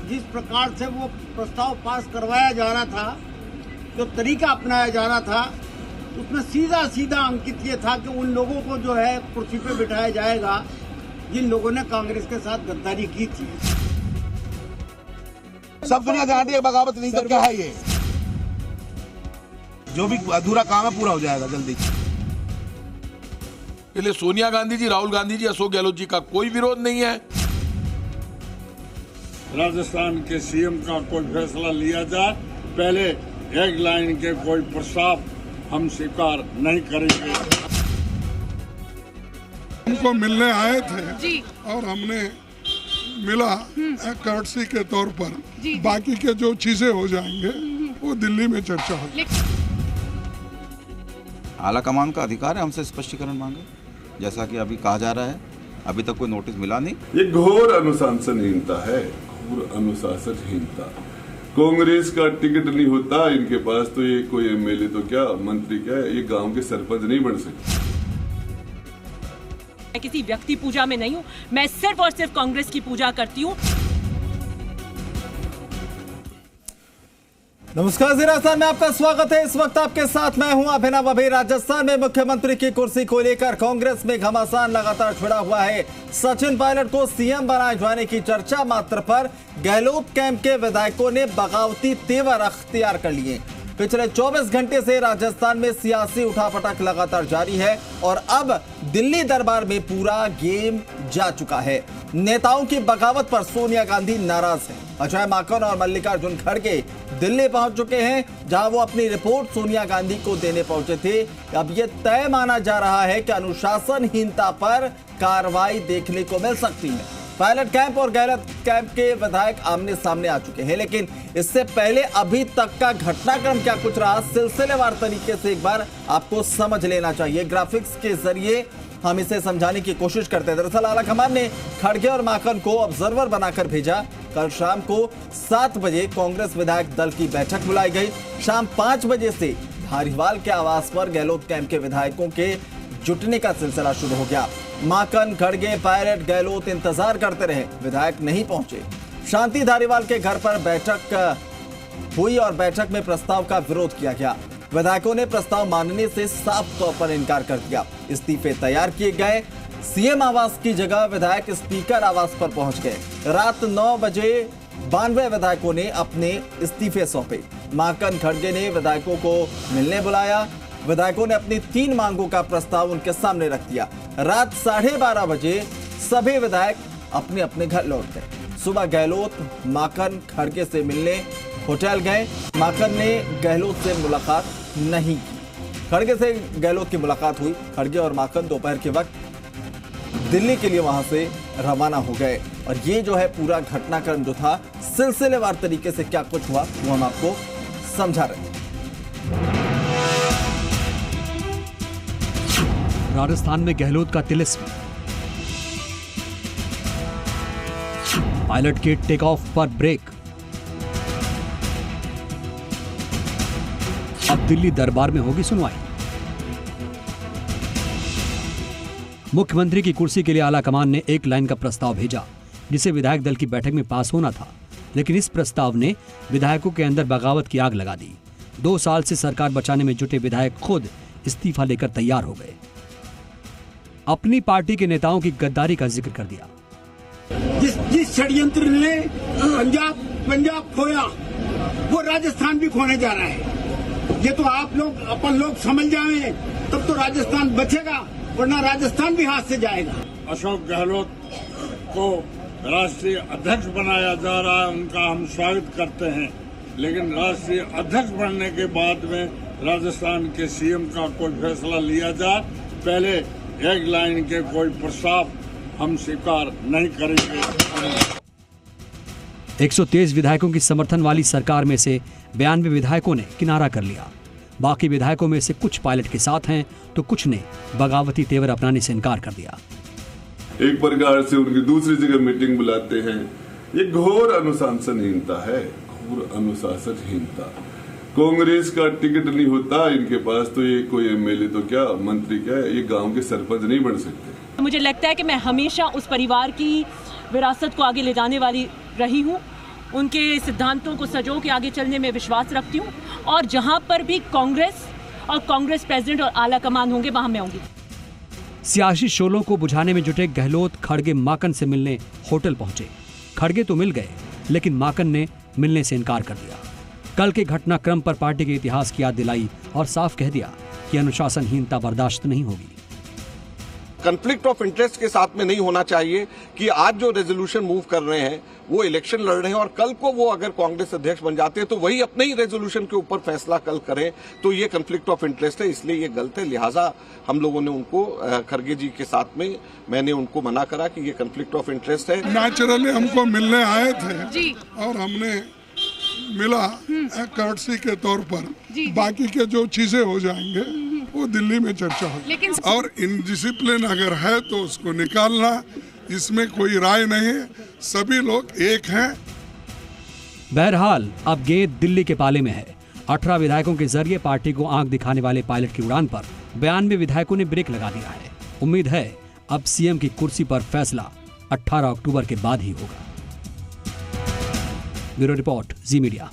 जिस प्रकार से वो प्रस्ताव पास करवाया जा रहा था, जो तरीका अपनाया जा रहा था, उसमें सीधा सीधा अंकित ये था कि उन लोगों को जो है कुर्सी पे बिठाया जाएगा जिन लोगों ने कांग्रेस के साथ गद्दारी की थी। सब दुनिया जानती है बगावत नहीं तो क्या है ये, जो भी अधूरा काम है पूरा हो जाएगा जल्दी। इसलिए सोनिया गांधी जी, राहुल गांधी जी, अशोक गहलोत जी का कोई विरोध नहीं है। राजस्थान के सीएम का कोई फैसला लिया जाए, पहले एक लाइन के कोई प्रस्ताव हम स्वीकार नहीं करेंगे। हमको मिलने आए थे और हमने मिला कर्टसी के तौर पर। बाकी के जो चीजें हो जाएंगे वो दिल्ली में चर्चा होगी। आला कमान का अधिकार है हमसे स्पष्टीकरण मांगे, जैसा कि अभी कहा जा रहा है। अभी तक कोई नोटिस मिला नहीं। ये घोर अनुशासनहीनता है, घोर अनुशासनहीनता। कांग्रेस का टिकट नहीं होता इनके पास तो ये कोई एमएलए तो क्या, मंत्री क्या, ये गांव के सरपंच नहीं बन सकते। मैं किसी व्यक्ति पूजा में नहीं हूँ, मैं सिर्फ और सिर्फ कांग्रेस की पूजा करती हूँ। नमस्कार, जी राजस्थान में आपका स्वागत है। इस वक्त आपके साथ मैं हूं अभिनव। अभी राजस्थान में मुख्यमंत्री की कुर्सी को लेकर कांग्रेस में घमासान लगातार छिड़ा हुआ है। सचिन पायलट को सीएम बनाए जाने की चर्चा मात्र पर गहलोत कैंप के विधायकों ने बगावती तेवर अख्तियार कर लिए। पिछले 24 घंटे से राजस्थान में सियासी उठापटक लगातार जारी है और अब दिल्ली दरबार में पूरा गेम जा चुका है। नेताओं की बगावत पर सोनिया गांधी नाराज हैं। अजय माकन और मल्लिकार्जुन खड़गे दिल्ली पहुंच चुके हैं, जहां वो अपनी रिपोर्ट सोनिया गांधी को देने पहुंचे थे। अब यह तय माना जा रहा है कि अनुशासनहीनता पर कार्रवाई देखने को मिल सकती है। पायलट कैंप और गहलोत कैंप के विधायक आमने सामने आ चुके हैं, लेकिन इससे पहले अभी तक का घटनाक्रम क्या कुछ रहा, सिलसिलेवार तरीके से एक बार आपको समझ लेना चाहिए। ग्राफिक्स के जरिए हम इसे समझाने की कोशिश करते हैं। दरअसल आला कमान ने खड़गे और माकन को ऑब्जर्वर बनाकर भेजा। कल शाम को 7 बजे कांग्रेस विधायक दल की बैठक बुलाई गई। शाम 5 बजे से धारीवाल के आवास पर गहलोत कैंप के विधायकों के जुटने का सिलसिला शुरू हो गया। माकन, खड़गे, पायलट, गहलोत इंतजार करते रहे, विधायक नहीं पहुंचे। शांति धारीवाल के घर पर बैठक हुई और बैठक में प्रस्ताव का विरोध किया गया। विधायकों ने प्रस्ताव मानने से साफ तौर पर इनकार कर दिया। इस्तीफे तैयार किए गए। सीएम आवास की जगह विधायक स्पीकर आवास पर पहुंच गए। रात 9 बजे 92 विधायकों ने अपने इस्तीफे सौंपे। माकन, खड़गे ने विधायकों को मिलने बुलाया। विधायकों ने अपनी 3 मांगों का प्रस्ताव उनके सामने रख दिया। रात 12:30 बजे सभी विधायक अपने अपने घर लौट गए। सुबह गहलोत माकन खड़गे से मिलने होटल गए। माकन ने गहलोत से मुलाकात नहीं की। खड़गे से गहलोत की मुलाकात हुई। खड़गे और माकन दोपहर के वक्त दिल्ली के लिए वहां से रवाना हो गए। और ये जो है पूरा घटनाक्रम जो था, सिलसिलेवार तरीके से क्या कुछ हुआ वो हम आपको समझा रहे हैं। राजस्थान में गहलोत का तिलिस्म। पायलट के टेक ऑफ पर ब्रेक। अब दिल्ली दरबार में होगी सुनवाई। मुख्यमंत्री की कुर्सी के लिए आला कमान ने एक लाइन का प्रस्ताव भेजा, जिसे विधायक दल की बैठक में पास होना था, लेकिन इस प्रस्ताव ने विधायकों के अंदर बगावत की आग लगा दी। 2 साल से सरकार बचाने में जुटे विधायक खुद इस्तीफा लेकर तैयार हो गए। अपनी पार्टी के नेताओं की गद्दारी का जिक्र कर दिया। जिस षड्यंत्र ने पंजाब खोया, वो राजस्थान भी खोने जा रहा है। ये तो आप लोग अपन लोग समझ जाएं, तब तो राजस्थान बचेगा, वरना राजस्थान भी हाथ से जाएगा। अशोक गहलोत को राष्ट्रीय अध्यक्ष बनाया जा रहा है, उनका हम स्वागत करते हैं, लेकिन राष्ट्रीय अध्यक्ष बनने के बाद में राजस्थान के सीएम का कोई फैसला लिया जाए, पहले एक लाइन के कोई प्रस्ताव हम स्वीकार नहीं करेंगे। 123 विधायकों की समर्थन वाली सरकार में से 92 विधायकों ने किनारा कर लिया। बाकी विधायकों में से कुछ पायलट के साथ हैं तो कुछ ने बगावती तेवर अपनाने से इनकार कर दिया। एक प्रकार से उनकी दूसरी जगह मीटिंग बुलाते हैं। ये घोर अनुशासनहीनता है, घोर अनुशासनहीनता। कांग्रेस का टिकट नहीं होता इनके पास तो ये कोई एमएलए तो क्या, मंत्री क्या, ये गांव के सरपंच नहीं बन सकते। मुझे लगता है कि मैं हमेशा उस परिवार की विरासत को आगे ले जाने वाली रही हूँ उनके सिद्धांतों को सजो के आगे चलने में विश्वास रखती हूँ और जहाँ पर भी कांग्रेस और कांग्रेस प्रेसिडेंट और आला कमान होंगे वहाँ मैं होंगी। सियासी शोलों को बुझाने में जुटे गहलोत खड़गे माकन से मिलने होटल पहुंचे। खड़गे तो मिल गए लेकिन माकन ने मिलने से इनकार कर दिया। कल के घटनाक्रम पर पार्टी के इतिहास की याद दिलाई और साफ कह दिया कि अनुशासनहीनता बर्दाश्त नहीं होगी। कॉन्फ्लिक्ट ऑफ इंटरेस्ट के साथ में नहीं होना चाहिए कि आज जो रेजोल्यूशन मूव कर रहे हैं वो इलेक्शन लड़ रहे हैं और कल को वो अगर कांग्रेस अध्यक्ष बन जाते हैं तो वही अपने ही रेजोल्यूशन के ऊपर फैसला कल करें, तो ये कॉन्फ्लिक्ट ऑफ इंटरेस्ट है, इसलिए ये गलत है। लिहाजा हम लोगों ने उनको खड़गे जी के साथ में मैंने उनको मना करा कि ये कॉन्फ्लिक्ट ऑफ इंटरेस्ट है। नेचुरली हमको मिलने आए थे जी। और हमने मिला कर्टसी के तौर पर। बाकी के जो चीजें हो जाएंगे वो दिल्ली में चर्चा होगी और इनडिसिप्लिन अगर है तो उसको निकालना, इसमें कोई राय नहीं है, सभी लोग एक हैं। बहरहाल अब गेंद दिल्ली के पाले में है। 18 विधायकों के जरिए पार्टी को आंख दिखाने वाले पायलट की उड़ान पर 92 विधायकों ने ब्रेक लगा दिया है। उम्मीद है अब सीएम की कुर्सी पर फैसला 18 अक्टूबर के बाद ही होगा। ब्यूरो रिपोर्ट, जी मीडिया।